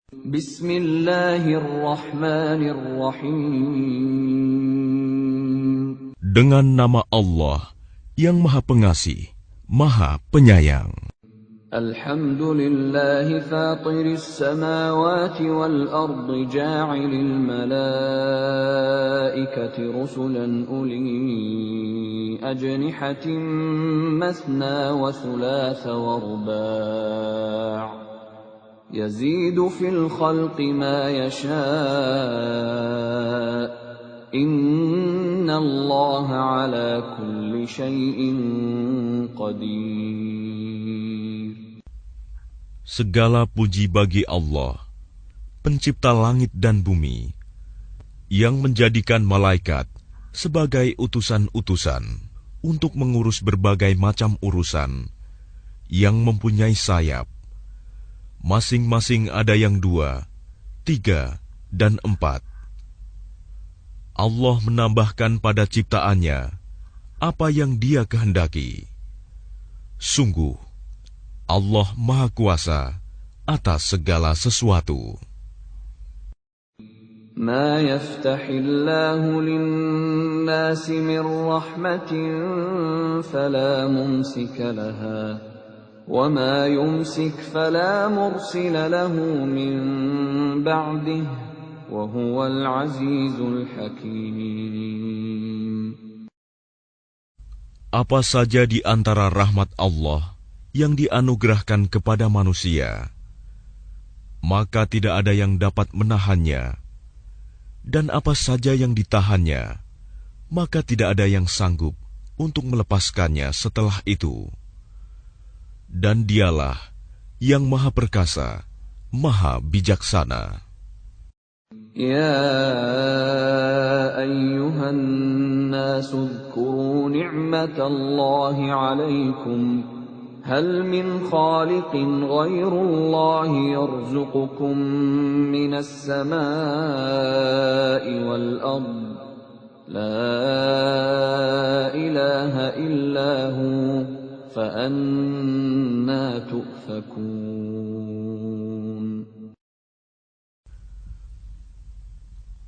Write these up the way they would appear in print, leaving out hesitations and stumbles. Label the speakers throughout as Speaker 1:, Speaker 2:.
Speaker 1: Bismillahirrahmanirrahim.
Speaker 2: Dengan nama Allah yang Maha Pengasih, Maha Penyayang.
Speaker 1: Alhamdulillahi fatiris samawati wal ardi ja'ilil malaikati rusulan uli ajnihatin masna wa thulatha wa ruba' yazidu fil khalqi ma yasha' innallaha ala kulli syai'in qadir.
Speaker 2: Segala puji bagi Allah, pencipta langit dan bumi, yang menjadikan malaikat sebagai utusan-utusan untuk mengurus berbagai macam urusan, yang mempunyai sayap. Masing-masing ada yang 2, 3, dan 4. Allah menambahkan pada ciptaannya apa yang Dia kehendaki. Sungguh, Allah Maha Kuasa atas segala sesuatu.
Speaker 1: Ma yaftahillahu lin-nasi min rahmatin fala mumsika laha wa ma yumsik fala mursila lahu min ba'dihi wa huwal azizul hakim.
Speaker 2: Apa saja di antara rahmat Allah yang dianugerahkan kepada manusia, maka tidak ada yang dapat menahannya, dan apa saja yang ditahannya, maka tidak ada yang sanggup untuk melepaskannya setelah itu. Dan Dialah yang Maha Perkasa, Maha Bijaksana.
Speaker 1: Ya ayyuhan nasu dzkuru ni'matallahi 'alaikum hal min khaliqin ghairullahi yarzuqukum minas samaa'i wal ardh la ilaha illa hu fa anna tu'fakun.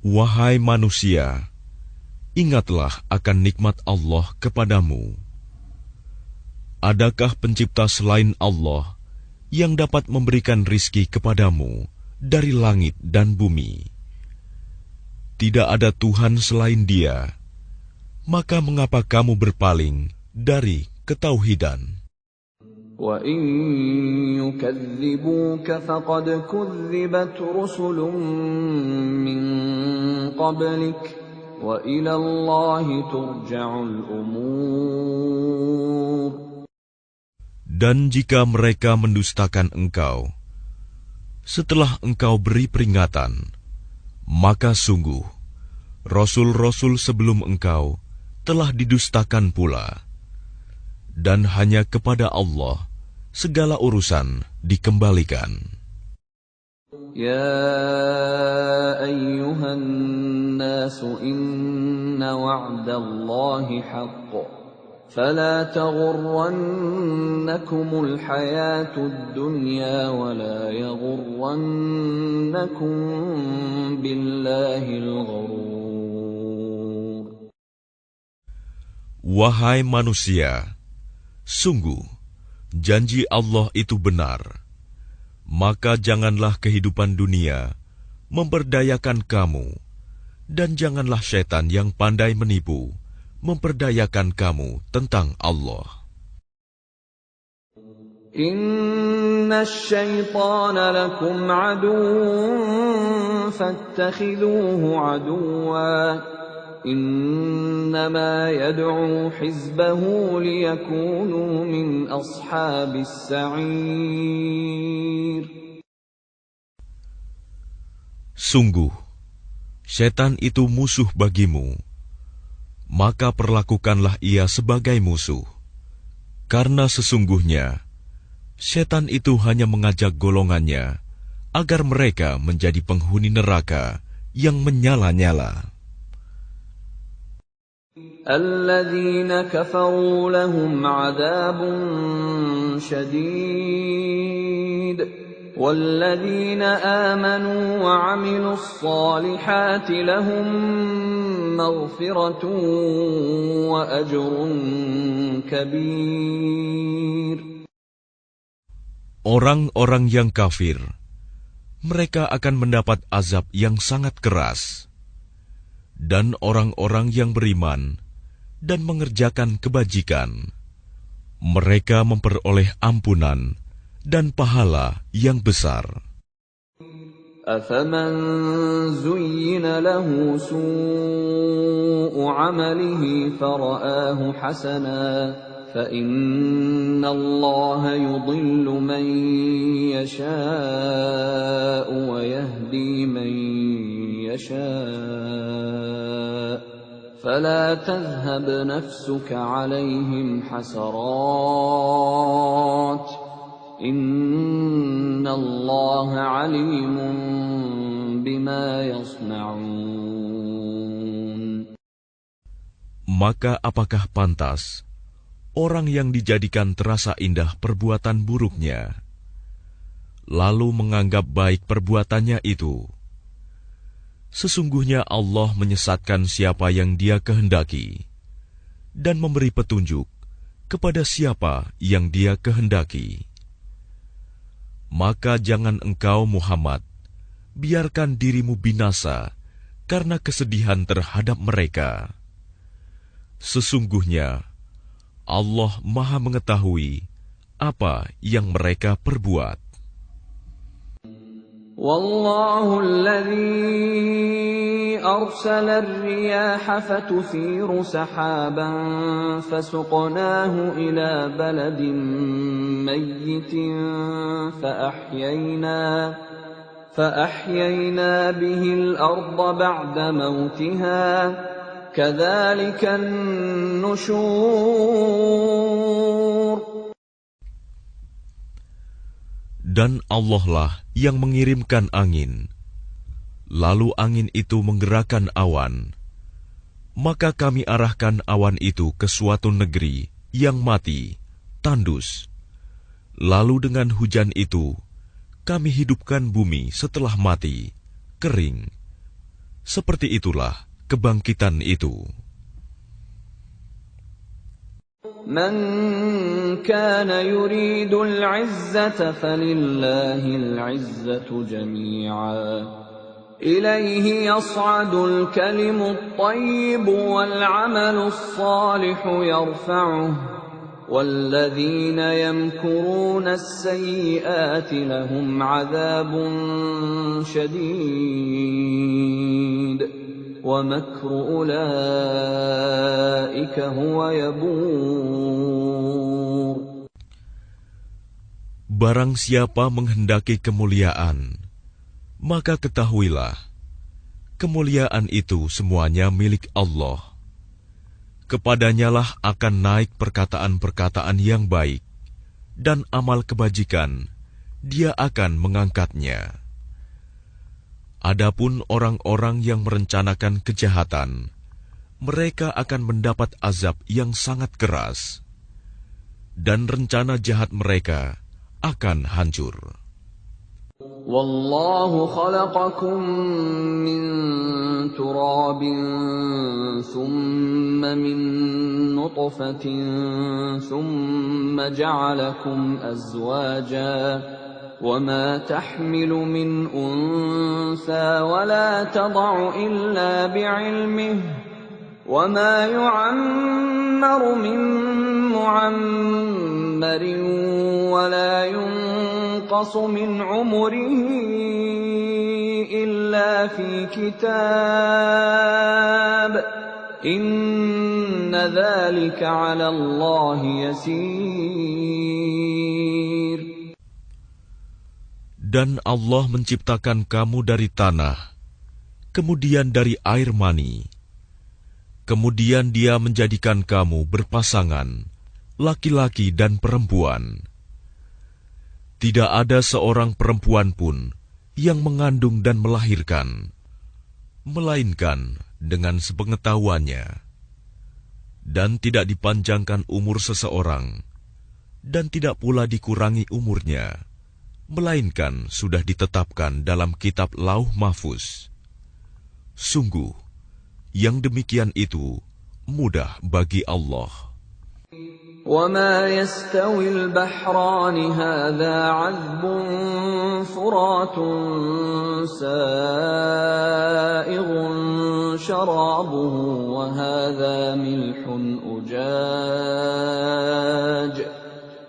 Speaker 2: Wahai manusia, ingatlah akan nikmat Allah kepadamu. Adakah pencipta selain Allah yang dapat memberikan rizki kepadamu dari langit dan bumi? Tidak ada Tuhan selain Dia. Maka mengapa kamu berpaling dari ketauhidan?
Speaker 1: Wa in yukadzibuka faqad kudzibat rusulun min qablik wa ila Allahi turja'ul umur.
Speaker 2: Dan jika mereka mendustakan engkau, setelah engkau beri peringatan, maka sungguh, Rasul-Rasul sebelum engkau telah didustakan pula. Dan hanya kepada Allah segala urusan dikembalikan.
Speaker 1: Ya ayyuhan nasu inna wa'dallahi haqq. فلا تغرنكم الحياة الدنيا ولا يغرنكم بالله الغرور.
Speaker 2: Wahai manusia, sungguh janji Allah itu benar. Maka janganlah kehidupan dunia memperdayakan kamu, dan janganlah syaitan yang pandai menipu memperdayakan kamu tentang Allah.
Speaker 1: Inna syaitana lakum aduwwun fattakhidhuhu aduwwa. Innama yad'u hizbahu liyakunu min ashabis sa'ir.
Speaker 2: Sungguh, syaitan itu musuh bagimu. Maka perlakukanlah ia sebagai musuh, karena sesungguhnya syaitan itu hanya mengajak golongannya agar mereka menjadi penghuni neraka yang menyala-nyala.
Speaker 1: Alladzina kafaru lahum 'adzabun syadid والذين آمنوا وعملوا الصالحات لهم مغفرة وأجر كبير.
Speaker 2: Orang-orang yang kafir, mereka akan mendapat azab yang sangat keras. Dan orang-orang yang beriman dan mengerjakan kebajikan, mereka memperoleh ampunan dan pahala yang besar.
Speaker 1: أفمن زين له سوء عمله فرآه حسنا فإن الله يضل من يشاء ويهدي من يشاء فلا تذهب نفسك عليهم حسرات إن الله عليم بما يصنعون.
Speaker 2: Maka apakah pantas orang yang dijadikan terasa indah perbuatan buruknya, lalu menganggap baik perbuatannya itu? Sesungguhnya Allah menyesatkan siapa yang Dia kehendaki dan memberi petunjuk kepada siapa yang Dia kehendaki. Maka jangan engkau Muhammad biarkan dirimu binasa karena kesedihan terhadap mereka. Sesungguhnya Allah Maha mengetahui apa yang mereka perbuat.
Speaker 1: Wallahu alladhi arsala ar-riyaha fatuthiru sahaban fasuqnahu ila baladin mayyitin فأحيينا به الأرض بعد موتها كذلك النشور.
Speaker 2: Dan Allah lah yang mengirimkan angin, lalu angin itu menggerakkan awan, maka kami arahkan awan itu ke suatu negeri yang mati, tandus. Lalu dengan hujan itu kami hidupkan bumi setelah mati, kering. Seperti itulah kebangkitan itu.
Speaker 1: Man kana yuridu al-'izzata falillahi al-'izzatu jami'a. Ilayhi yas'adu al-kalimu at-tayyibu wal-'amalu as-salihu yarfa'uhu. وَالَّذِينَ يَمْكُرُونَ السَّيِّئَاتِ لَهُمْ عَذَابٌ شَدِيدٌ وَمَكْرُ أُولَئِكَ هُوَ يَبُورُ.
Speaker 2: Barang siapa menghendaki kemuliaan, maka ketahuilah, kemuliaan itu semuanya milik Allah. Kepadanyalah akan naik perkataan-perkataan yang baik, dan amal kebajikan, Dia akan mengangkatnya. Adapun orang-orang yang merencanakan kejahatan, mereka akan mendapat azab yang sangat keras, dan rencana jahat mereka akan hancur.
Speaker 1: Wallahu khalaqakum min turabin thumma min nutfatin thumma ja'alakum azwaja wama tahmilu min untha wala tada'u illa bi'ilmihi wama yu'ammaru min mu'ammarin wala ينقص من عمره إلا في كتاب إن ذلك على الله يسير.
Speaker 2: Dan Allah menciptakan kamu dari tanah, kemudian dari air mani. Kemudian Dia menjadikan kamu berpasangan, laki-laki dan perempuan. Tidak ada seorang perempuan pun yang mengandung dan melahirkan, melainkan dengan sepengetahuannya. Dan tidak dipanjangkan umur seseorang, dan tidak pula dikurangi umurnya, melainkan sudah ditetapkan dalam kitab Lauh Mahfuz. Sungguh, yang demikian itu mudah bagi Allah.
Speaker 1: وَمَا يَسْتَوِي الْبَحْرَانِ هَذَا عَذْبٌ فُرَاتٌ سَائِغٌ شَرَابُهُ وَهَذَا مِلْحٌ أُجَاجٌ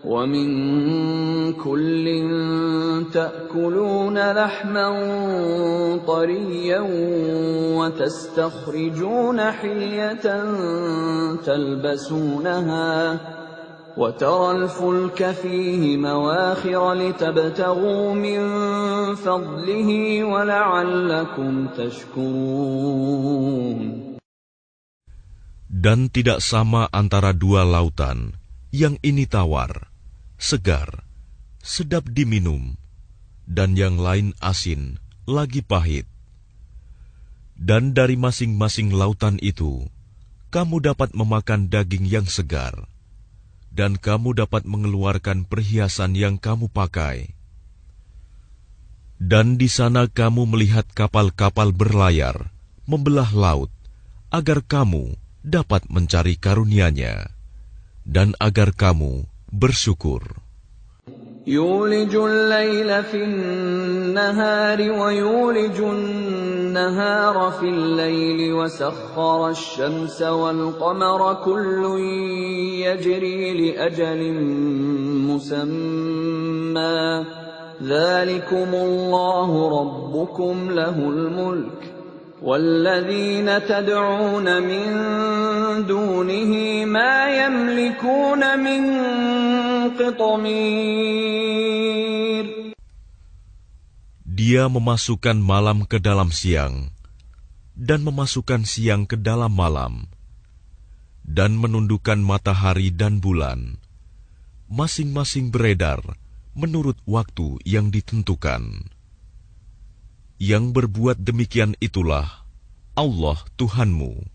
Speaker 1: وَمِنْ كُلٍّ تَأْكُلُونَ لَحْمًا طَرِيًّا وَتَسْتَخْرِجُونَ حِلْيَةً تَلْبَسُونَهَا وَتَرَى الْفُلْكَ فِيهِ مَوَاخِرَ لِتَبْتَغُوا مِنْ فَضْلِهِ وَلَعَلَّكُمْ تَشْكُرُونَ.
Speaker 2: Dan tidak sama antara dua lautan, yang ini tawar, segar, sedap diminum, dan yang lain asin, lagi pahit. Dan dari masing-masing lautan itu, kamu dapat memakan daging yang segar, dan kamu dapat mengeluarkan perhiasan yang kamu pakai. Dan di sana kamu melihat kapal-kapal berlayar, membelah laut, agar kamu dapat mencari karunia-Nya, dan agar kamu bersyukur.
Speaker 1: يُولِجُ اللَّيْلَ فِي النَّهَارِ وَيُولِجُ النَّهَارَ فِي اللَّيْلِ وَسَخَّرَ الشَّمْسَ وَالْقَمَرَ كُلٌّ يَجْرِي لِأَجَلٍ مُّسَمًّى ذَلِكُمُ اللَّهُ رَبُّكُمْ لَهُ الْمُلْكُ وَالَّذِينَ تَدْعُونَ مِن دُونِهِ مَا يَمْلِكُونَ مِن قِطْمِيرٍ.
Speaker 2: Dia memasukkan malam ke dalam siang, dan memasukkan siang ke dalam malam, dan menundukkan matahari dan bulan, masing-masing beredar menurut waktu yang ditentukan. Yang berbuat demikian itulah Allah Tuhanmu.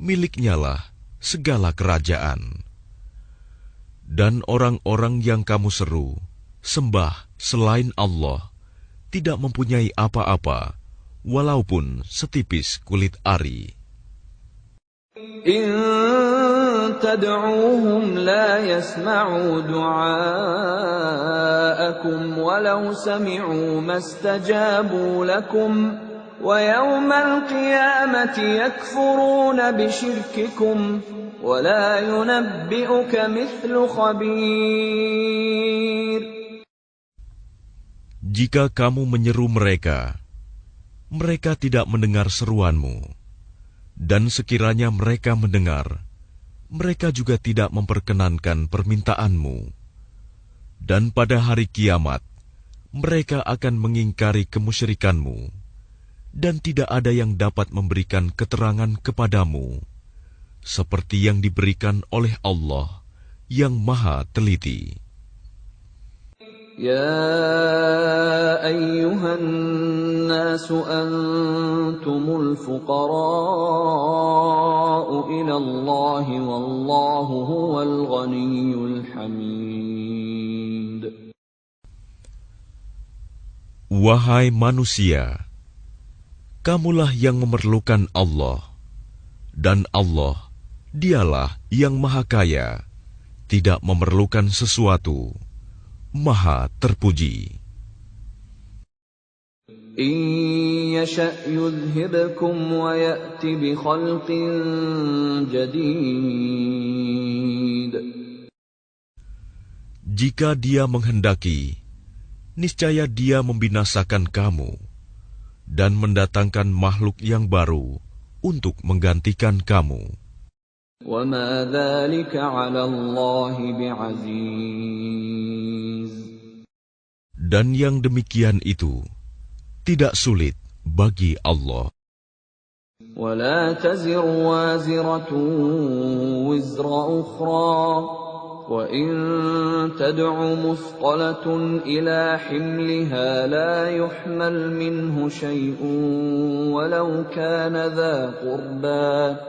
Speaker 2: Miliknya-lah segala kerajaan. Dan orang-orang yang kamu seru, sembah selain Allah, tidak mempunyai apa-apa, walaupun setipis kulit ari.
Speaker 1: إِن تَدْعُوهُمْ لَا يَسْمَعُوا دُعَاءَكُمْ وَلَوْ سَمِعُوا مَا اسْتَجَابُوا لَكُمْ وَيَوْمَ الْقِيَامَةِ يَكْفُرُونَ بِشِرْكِكُمْ وَلَا يُنَبِّئُكَ مِثْلُ خَبِيرٍ.
Speaker 2: Jika kamu menyeru mereka, mereka tidak mendengar seruanmu. Dan sekiranya mereka mendengar, mereka juga tidak memperkenankan permintaanmu. Dan pada hari kiamat, mereka akan mengingkari kemusyrikanmu, dan tidak ada yang dapat memberikan keterangan kepadamu, seperti yang diberikan oleh Allah yang Maha Teliti.
Speaker 1: يَا أَيُّهَا النَّاسُ أَنْتُمُ الْفُقَرَاءُ إِلَى اللَّهِ وَاللَّهُ هُوَ الْغَنِيُّ الْحَمِيدُ.
Speaker 2: Wahai manusia, kamulah yang memerlukan Allah, dan Allah, Dialah yang Maha Kaya, tidak memerlukan sesuatu, Maha terpuji.
Speaker 1: إِن يَشَأْ يُذْهِبْكُمْ وَيَأْتِ بِخَلْقٍ جَدِيدٍ.
Speaker 2: Jika Dia menghendaki, niscaya Dia membinasakan kamu dan mendatangkan makhluk yang baru untuk menggantikan kamu.
Speaker 1: وَمَا ذَلِكَ عَلَى اللَّهِ بِعَزِيزٍ.
Speaker 2: Dan yang demikian itu tidak sulit bagi Allah.
Speaker 1: وَلَا تَزِرُ وَازِرَةٌ وِزْرَ أُخْرَى وَإِن تَدْعُ مُثْقَلَةٌ إِلَى حِمْلِهَا لَا يُحْمَلْ مِنْهُ شَيْءٌ وَلَوْ كَانَ ذَا قُرْبَى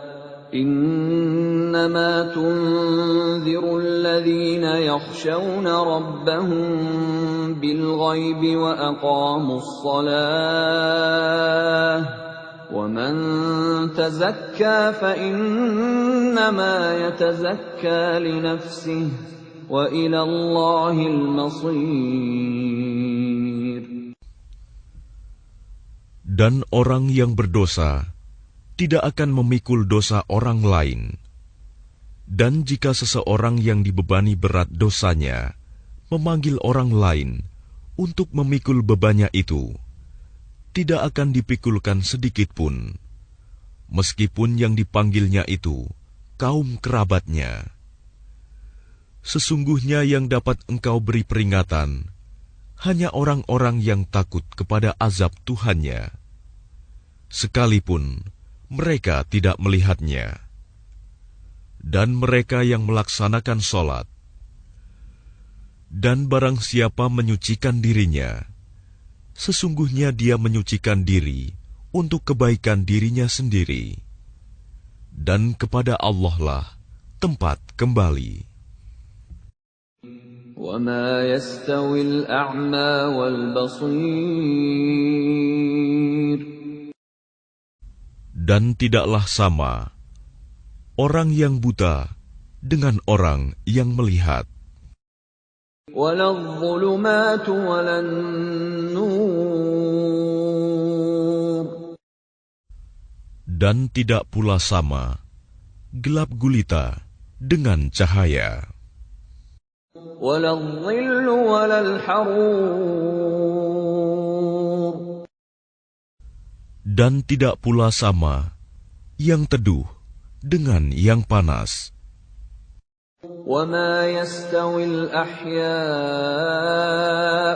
Speaker 1: إِنَّمَا تُنذِرُ الَّذِينَ يَخْشَوْنَ رَبَّهُم بِالْغَيْبِ وَأَقَامُوا الصَّلَاةَ وَمَنْ تَزَكَّى فَإِنَّمَا يَتَزَكَّى لِنَفْسِهِ وَإِلَى اللَّهِ الْمَصِيرُ.
Speaker 2: Dan orang yang berdosa tidak akan memikul dosa orang lain. Dan jika seseorang yang dibebani berat dosanya memanggil orang lain untuk memikul bebannya itu, tidak akan dipikulkan sedikit pun, meskipun yang dipanggilnya itu kaum kerabatnya. Sesungguhnya yang dapat engkau beri peringatan hanya orang-orang yang takut kepada azab Tuhannya, sekalipun mereka tidak melihatnya. Dan mereka yang melaksanakan sholat. Dan barang siapa menyucikan dirinya, sesungguhnya dia menyucikan diri untuk kebaikan dirinya sendiri. Dan kepada Allah lah tempat kembali.
Speaker 1: وَمَا يَسْتَوِي الْأَعْمَى وَالْبَصِيرُ.
Speaker 2: Dan tidaklah sama orang yang buta dengan orang yang melihat.
Speaker 1: وَلَا الظُّلُمَاتُ وَلَا النُّورُ.
Speaker 2: Dan tidak pula sama gelap gulita dengan cahaya.
Speaker 1: وَلَا الظِّلُّ وَلَا الْحَرُورُ.
Speaker 2: Dan tidak pula sama yang teduh dengan yang panas.
Speaker 1: وَمَا يَسْتَوِي الْأَحْيَاءُ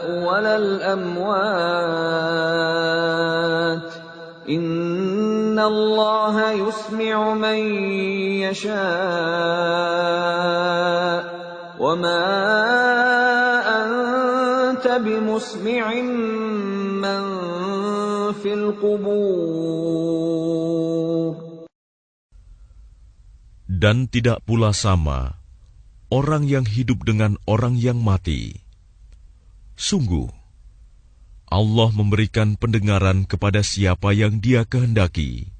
Speaker 1: وَلَا الْأَمْوَاتُ إِنَّ اللَّهَ يُسْمِعُ مَن يَشَاءُ وَمَا أَنتَ بِمُسْمِعٍ مَّن فِي الْقُبُورِ.
Speaker 2: Dan tidak pula sama orang yang hidup dengan orang yang mati. Sungguh, Allah memberikan pendengaran kepada siapa yang Dia kehendaki.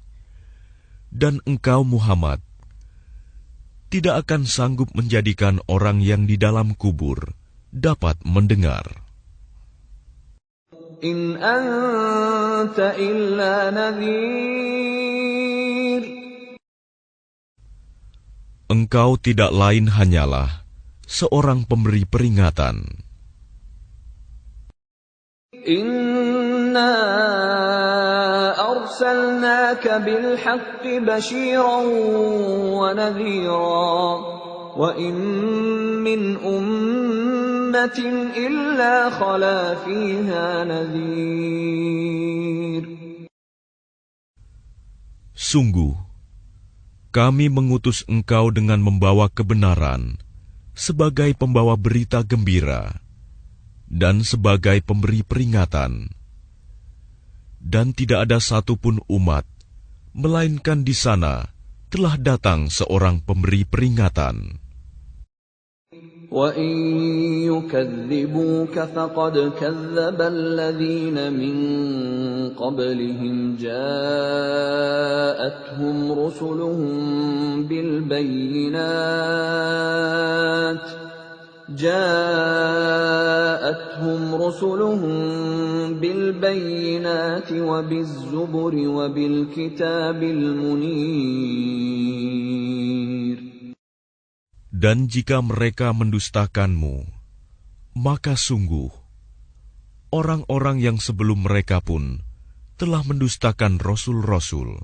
Speaker 2: Dan engkau Muhammad tidak akan sanggup menjadikan orang yang di dalam kubur dapat mendengar.
Speaker 1: In anta illa nadhir.
Speaker 2: Engkau tidak lain hanyalah seorang pemberi peringatan.
Speaker 1: Inna arsalnaka bil haqqi bashiran wa nadhira wa in min ummatin illa khala fiha nadhir.
Speaker 2: Sungguh, kami mengutus engkau dengan membawa kebenaran sebagai pembawa berita gembira dan sebagai pemberi peringatan. Dan tidak ada satupun umat, melainkan di sana telah datang seorang pemberi peringatan.
Speaker 1: وَإِن يُكَذِّبُوكَ فَقَدْ كَذَّبَ الَّذِينَ مِن قَبْلِهِمْ جَاءَتْهُمْ رُسُلُهُم بِالْبَيِّنَاتِ وَبِالزُّبُرِ وَبِالْكِتَابِ الْمُنِيرِ.
Speaker 2: Dan jika mereka mendustakanmu, maka sungguh orang-orang yang sebelum mereka pun telah mendustakan rasul-rasul.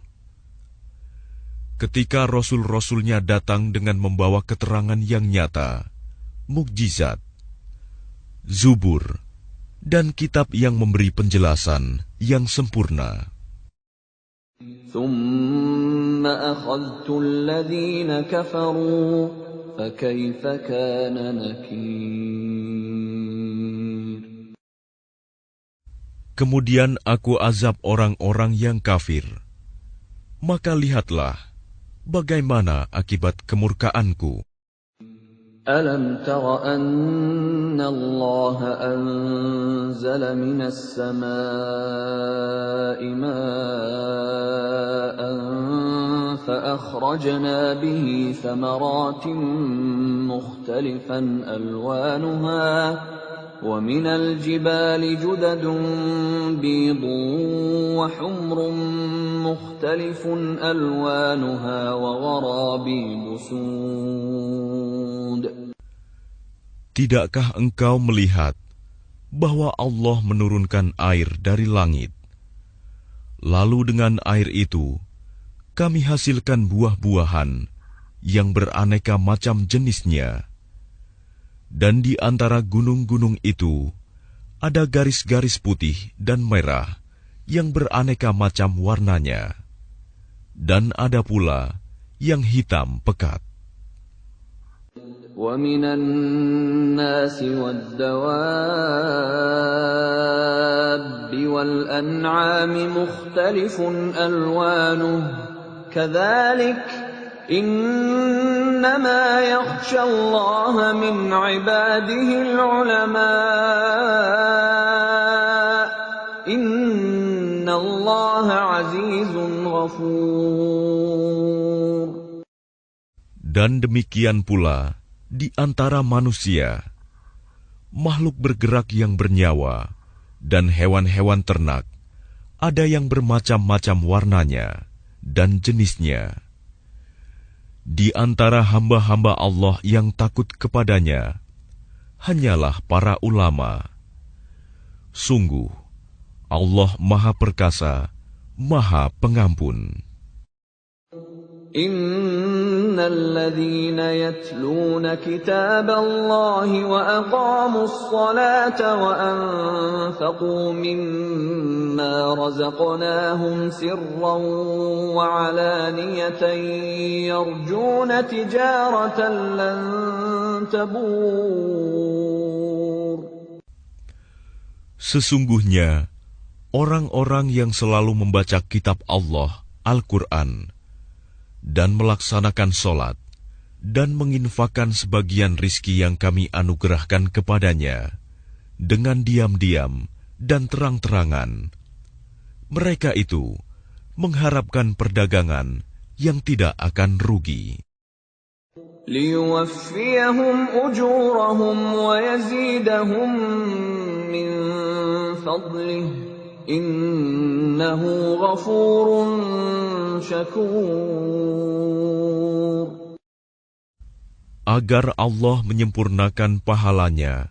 Speaker 2: Ketika rasul-rasulnya datang dengan membawa keterangan yang nyata, mukjizat, zubur, dan kitab yang memberi penjelasan yang sempurna.
Speaker 1: ثُمَّ أَخَذْتُ الَّذِينَ كَفَرُوا فَكَيْفَ كَانَ نَكِيرِ.
Speaker 2: Kemudian aku azab orang-orang yang kafir. Maka lihatlah bagaimana akibat kemurkaanku.
Speaker 1: ألم تر أن الله أنزل من السماء ماء فأخرجنا به ثمرات مختلفا ألوانها ومن الجبال جدد بيض وحمر مختلف ألوانها وغرابيب سود.
Speaker 2: Tidakkah engkau melihat bahwa Allah menurunkan air dari langit? Lalu dengan air itu, kami hasilkan buah-buahan yang beraneka macam jenisnya. Dan di antara gunung-gunung itu, ada garis-garis putih dan merah yang beraneka macam warnanya. Dan ada pula yang hitam pekat.
Speaker 1: وَمِنَ النَّاسِ وَالدَّوَابِّ وَالْأَنْعَامِ مُخْتَلِفٌ أَلْوَانُهُ كَذَلِكَ إِنَّمَا يَخْشَى اللَّهَ مِنْ عِبَادِهِ الْعُلَمَاءُ إِنَّ اللَّهَ عَزِيزٌ غَفُورٌ.
Speaker 2: Dan demikian pula di antara manusia, makhluk bergerak yang bernyawa, dan hewan-hewan ternak, ada yang bermacam-macam warnanya dan jenisnya. Di antara hamba-hamba Allah yang takut kepadanya, hanyalah para ulama. Sungguh, Allah Maha Perkasa, Maha Pengampun.
Speaker 1: Innal ladzina yatluna kitaballahi wa aqamus salata wa anfaqu mimma razaqnahum sirran wa alaniyatan yarjuna tijaratan lan tabur.
Speaker 2: Sesungguhnya orang-orang yang selalu membaca kitab Allah, Al-Quran, dan melaksanakan sholat, dan menginfakkan sebagian rizki yang kami anugerahkan kepadanya, dengan diam-diam dan terang-terangan. Mereka itu mengharapkan perdagangan yang tidak akan rugi.
Speaker 1: Liyuwaffiyahum ujurahum wa yazidahum min fadlih, innahu ghafurun syakur.
Speaker 2: Agar Allah menyempurnakan pahalanya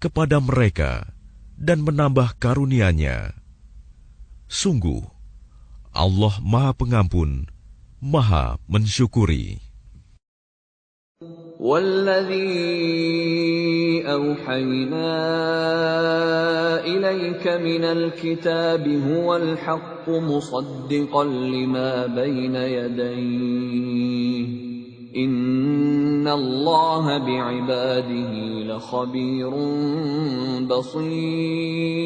Speaker 2: kepada mereka dan menambah karunia-Nya. Sungguh, Allah Maha Pengampun, Maha Mensyukuri.
Speaker 1: وَالَّذِي أَوْحَيْنَا إِلَيْكَ مِنَ الْكِتَابِ هُوَ الْحَقُّ مُصَدِّقًا لِمَا بَيْنَ يَدَيْهِ إِنَّ اللَّهَ بِعِبَادِهِ لَخَبِيرٌ بَصِيرٌ.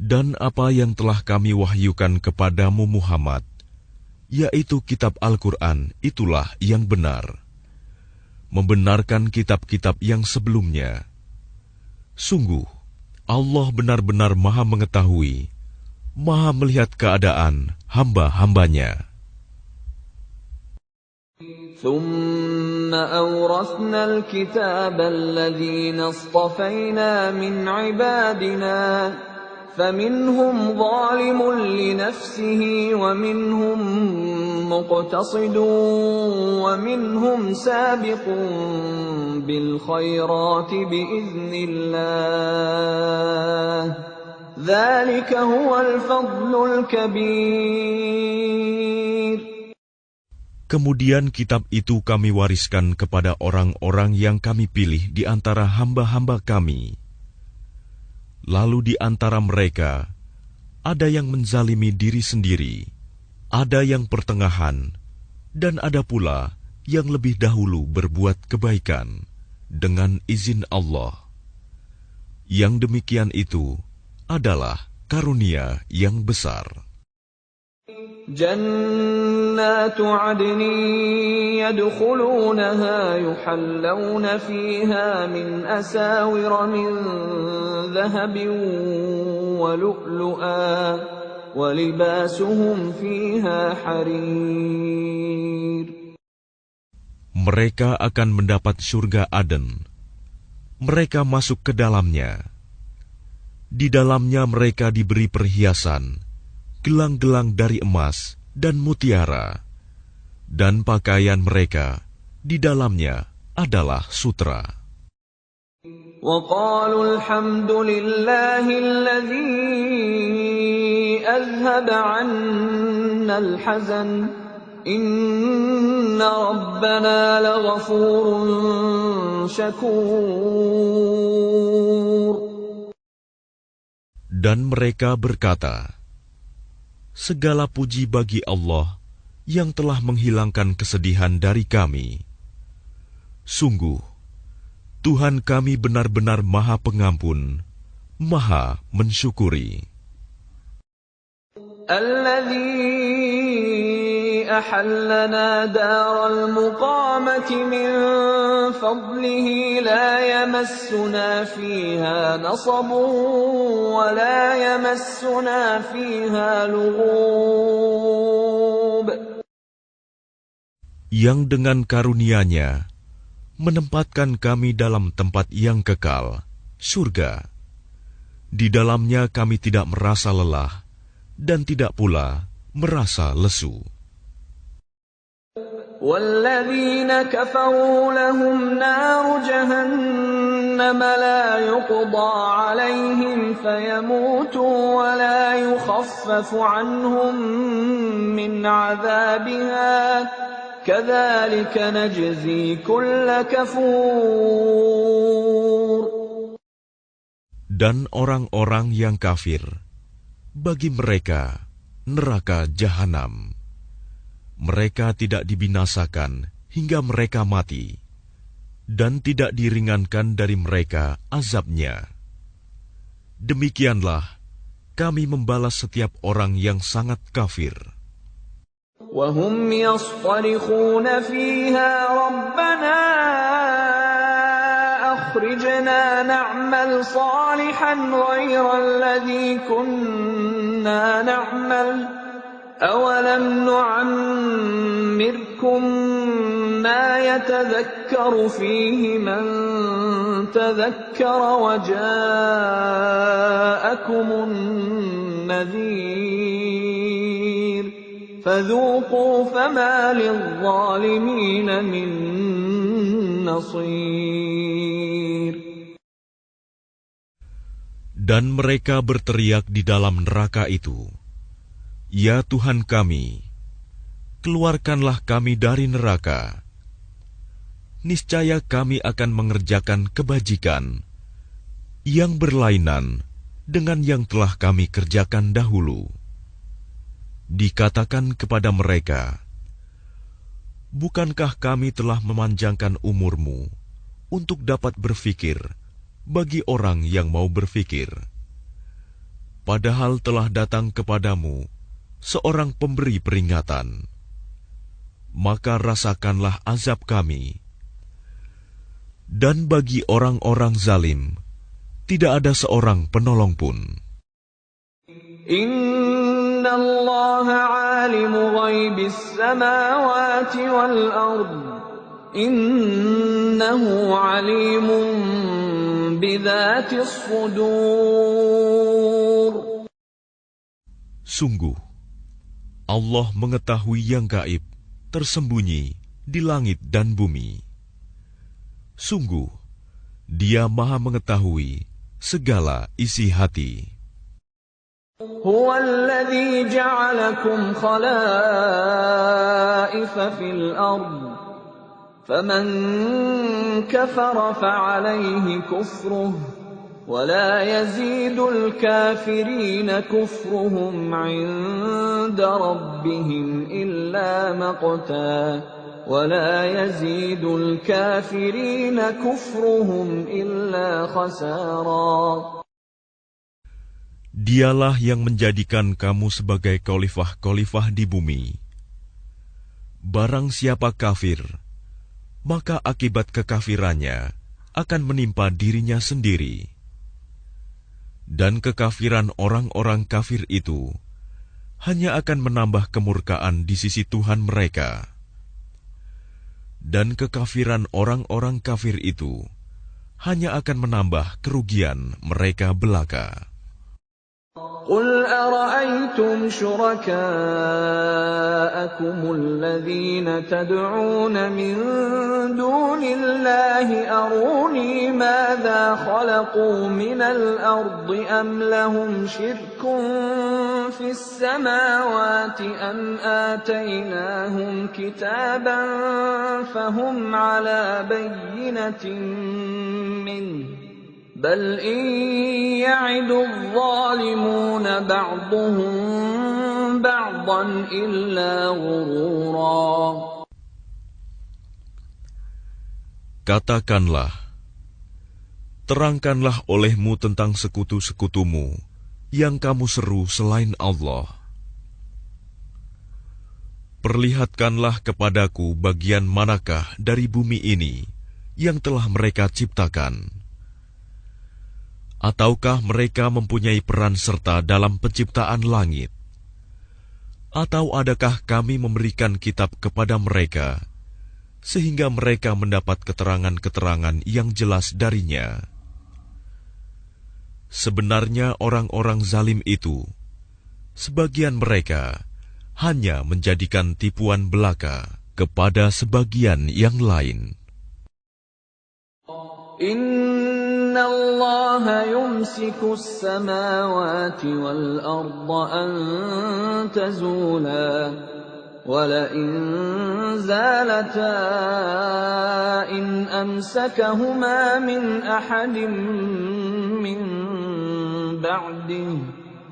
Speaker 2: Dan apa yang telah kami wahyukan kepadamu Muhammad, yaitu kitab Al-Quran, itulah yang benar, membenarkan kitab-kitab yang sebelumnya. Sungguh, Allah benar-benar Maha mengetahui, Maha melihat keadaan hamba-hambanya.
Speaker 1: ثُمَّ أَوْرَثْنَا الْكِتَابَ الَّذِينَ اصْطَفَيْنَا مِنْ عِبَادِنَا فَمِنْهُمْ ظَالِمٌ لِنَفْسِهِ وَمِنْهُمْ مُقْتَصِدٌ وَمِنْهُمْ سَابِقٌ بِالْخَيْرَاتِ بِإِذْنِ اللَّهِ ذَلِكَ هُوَ الْفَضْلُ الْكَبِيرُ.
Speaker 2: Kemudian kitab itu kami wariskan kepada orang-orang yang kami pilih di antara hamba-hamba kami. Lalu di antara mereka, ada yang menzalimi diri sendiri, ada yang pertengahan, dan ada pula yang lebih dahulu berbuat kebaikan dengan izin Allah. Yang demikian itu adalah karunia yang besar.
Speaker 1: جنات عدن يدخلونها يحلون فيها من أساور من ذهب ولؤلؤا ولباسهم فيها حرير.
Speaker 2: Mereka akan mendapat surga Aden. Mereka masuk ke dalamnya. Di dalamnya mereka diberi perhiasan, gelang-gelang dari emas dan mutiara, dan pakaian mereka di dalamnya adalah sutra.
Speaker 1: وقالوا الحمد لله الذي أذهب عنا الحزن إن ربنا لغفور شكور.
Speaker 2: Dan mereka berkata, segala puji bagi Allah yang telah menghilangkan kesedihan dari kami. Sungguh, Tuhan kami benar-benar Maha Pengampun, Maha Mensyukuri.
Speaker 1: الذي أحلنا دار المقامة من فضله لا يمسنا فيها نصب ولا يمسنا فيها لغوب.
Speaker 2: Yang dengan karunia-Nya menempatkan kami dalam tempat yang kekal, surga. Di dalamnya kami tidak merasa lelah dan tidak pula merasa lesu.
Speaker 1: وَالَّذِينَ كَفَرُوا لَهُمْ نَارُ جَهَنَّمَ لَا يُقْضَى عَلَيْهِمْ فَيَمُوتُوا وَلَا يُخَفَّفُ عَنْهُمْ مِنْ عَذَابِهَا كَذَلِكَ نَجْزِي كُلَّ كَفُورٍ.
Speaker 2: Dan orang-orang yang kafir, bagi mereka neraka jahanam. Mereka tidak dibinasakan hingga mereka mati, dan tidak diringankan dari mereka azabnya. Demikianlah kami membalas setiap orang yang sangat kafir.
Speaker 1: وَهُمْ يَصْطَرِخُونَ فِيهَا رَبَّنَا أَخْرِجْنَا نَعْمَلْ صَالِحًا غَيْرَ الَّذِي كُنَّا نَعْمَلُ أَوَلَمْ نُعَمِّرْكُم مَّا يَتَذَكَّرُ فِيهِ مَن تَذَكَّرَ وَجَاءَكُمُ النَّذِيرُ فَذُوقُوا فَمَا لِلظَّالِمِينَ مِن نَّصِيرٍ.
Speaker 2: Dan mereka berteriak di dalam neraka itu, ya Tuhan kami, keluarkanlah kami dari neraka. Niscaya kami akan mengerjakan kebajikan yang berlainan dengan yang telah kami kerjakan dahulu. Dikatakan kepada mereka, bukankah kami telah memanjangkan umurmu untuk dapat berfikir bagi orang yang mau berfikir? Padahal telah datang kepadamu seorang pemberi peringatan, maka rasakanlah azab kami. Dan bagi orang-orang zalim, tidak ada seorang penolong pun.
Speaker 1: Inna Allah alimu ghaibis samawati wal ard. Innahu alimun bidzatis sudur.
Speaker 2: Sungguh, Allah mengetahui yang gaib, tersembunyi di langit dan bumi. Sungguh, Dia Maha mengetahui segala isi hati.
Speaker 1: Huwa alladhi ja'alakum khalaifa fil ard. Faman kafara fa'alayhi kufruh. ولا يزيد الكافرين كفرهم عند ربهم إلا مقتا ولا يزيد الكافرين كفرهم إلا خسارا.
Speaker 2: Dialah yang menjadikan kamu sebagai khalifah-khalifah di bumi. Barang siapa kafir, maka akibat kekafirannya akan menimpa dirinya sendiri. Dan kekafiran orang-orang kafir itu hanya akan menambah kemurkaan di sisi Tuhan mereka. Dan kekafiran orang-orang kafir itu hanya akan menambah kerugian mereka belaka.
Speaker 1: قل أرأيتم شركاءكم الذين تدعون من دون الله أروني ماذا خلقوا من الأرض أم لهم شرك في السماوات أم آتيناهم كتابا فهم على بينة منه بل إن يعد الظالمون بعضهم بعضا إلا غرورا.
Speaker 2: Katakanlah, terangkanlah olehmu tentang sekutu-sekutumu yang kamu seru selain Allah. Perlihatkanlah kepadaku bagian manakah dari bumi ini yang telah mereka ciptakan. Ataukah mereka mempunyai peran serta dalam penciptaan langit? Atau adakah kami memberikan kitab kepada mereka, sehingga mereka mendapat keterangan-keterangan yang jelas darinya? Sebenarnya orang-orang zalim itu, sebagian mereka hanya menjadikan tipuan belaka kepada sebagian yang lain.
Speaker 1: Inna Allah yumsiku as-samawati wal arda an tazula wa la in zalata in amsakahuma min ahadin min ba'dihi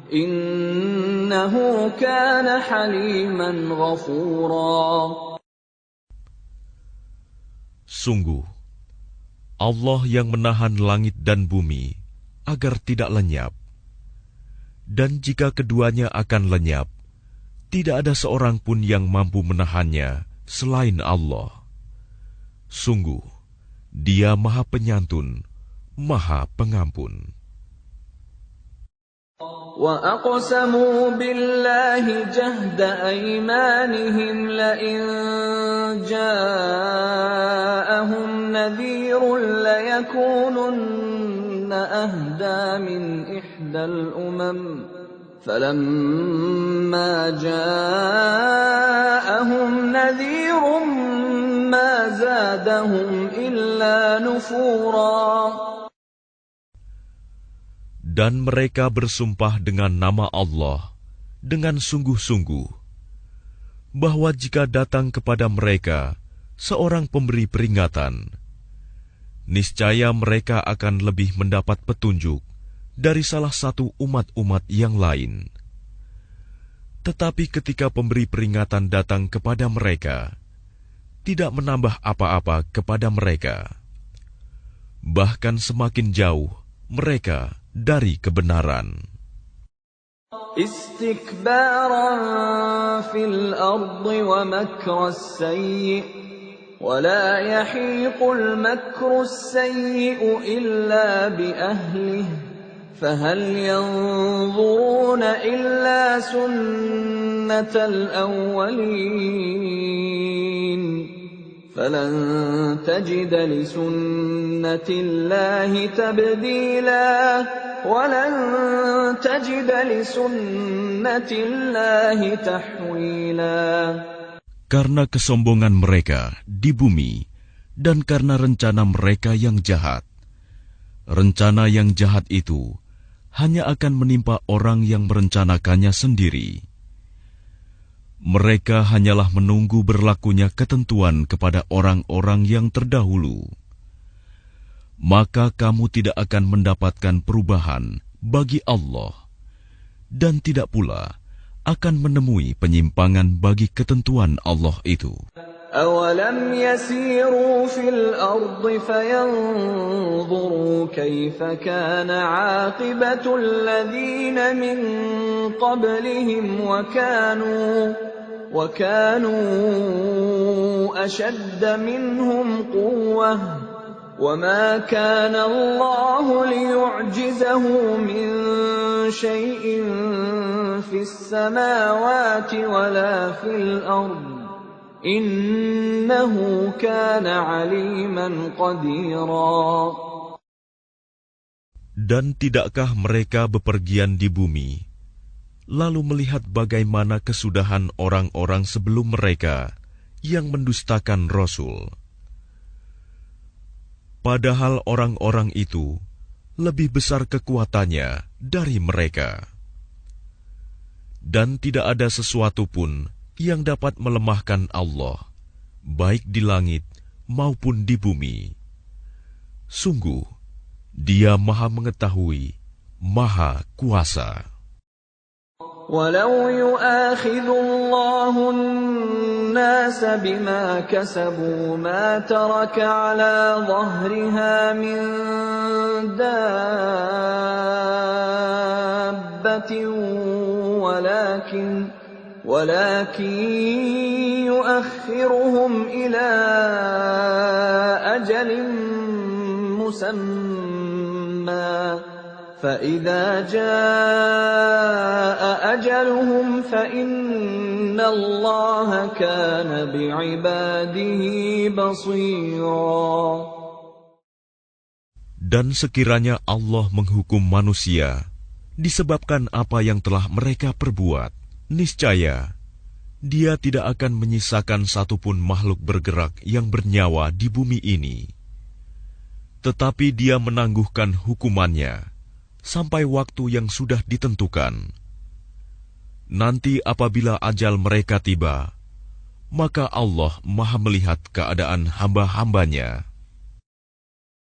Speaker 1: innahu kana haliman ghafura.
Speaker 2: Sungguh Allah yang menahan langit dan bumi agar tidak lenyap. Dan jika keduanya akan lenyap, tidak ada seorang pun yang mampu menahannya selain Allah. Sungguh, Dia Maha Penyantun, Maha Pengampun.
Speaker 1: وَأَقْسَمُوا بِاللَّهِ جَهْدَ أَيْمَانِهِمْ لَئِن جَاءَهُمْ نَذِيرٌ لَيَكُونُنَّ أَهْدَىٰ مِنْ إِحْدَى الْأُمَمِ فَلَمَّا جَاءَهُمْ نَذِيرٌ مَا زَادَهُمْ إِلَّا نُفُورًا.
Speaker 2: Dan mereka bersumpah dengan nama Allah dengan sungguh-sungguh, bahwa jika datang kepada mereka seorang pemberi peringatan, niscaya mereka akan lebih mendapat petunjuk dari salah satu umat-umat yang lain. Tetapi ketika pemberi peringatan datang kepada mereka, tidak menambah apa-apa kepada mereka, bahkan semakin jauh mereka dari kebenaran.
Speaker 1: Istikbaran fil ardi wa makras sayyi wa la yahiqul makras sayyi illa bi ahlihi fahal yanzuruna illa sunnatal awwalin فلن تجد لسنة الله تبديلا ولن تجد لسنة الله تحويلا.
Speaker 2: Karena kesombongan mereka di bumi dan karena rencana mereka yang jahat. Rencana yang jahat itu hanya akan menimpa orang yang merencanakannya sendiri. Mereka hanyalah menunggu berlakunya ketentuan kepada orang-orang yang terdahulu. Maka kamu tidak akan mendapatkan perubahan bagi Allah, dan tidak pula akan menemui penyimpangan bagi ketentuan Allah itu.
Speaker 1: أَوَلَمْ يَسِيرُوا فِي الْأَرْضِ فَيَنظُرُوا كَيْفَ كَانَ عَاقِبَةُ الَّذِينَ مِن قَبْلِهِمْ وَكَانُوا أَشَدَّ مِنْهُمْ قُوَّةً وَمَا كَانَ اللَّهُ لِيُعْجِزَهُ مِن شَيْءٍ فِي السَّمَاوَاتِ وَلَا فِي الْأَرْضِ Innahu kana aliman qadira.
Speaker 2: Dan tidakkah mereka bepergian di bumi, lalu melihat bagaimana kesudahan orang-orang sebelum mereka yang mendustakan Rasul? Padahal orang-orang itu lebih besar kekuatannya dari mereka. Dan tidak ada sesuatu pun yang dapat melemahkan Allah, baik di langit maupun di bumi. Sungguh, Dia Maha Mengetahui, Maha Kuasa.
Speaker 1: Walau yu'akhidhu Allahu an-nasa bima kasabu ma taraka ala dhahriha min dabbatin ولكن يؤخرهم إلى أجل مسمى فإذا جاء أجلهم فإن الله كان بعباده بصيرا.
Speaker 2: Dan sekiranya Allah menghukum manusia disebabkan apa yang telah mereka perbuat, niscaya Dia tidak akan menyisakan satupun makhluk bergerak yang bernyawa di bumi ini. Tetapi Dia menangguhkan hukumannya sampai waktu yang sudah ditentukan. Nanti apabila ajal mereka tiba, maka Allah Maha melihat keadaan hamba-hambanya.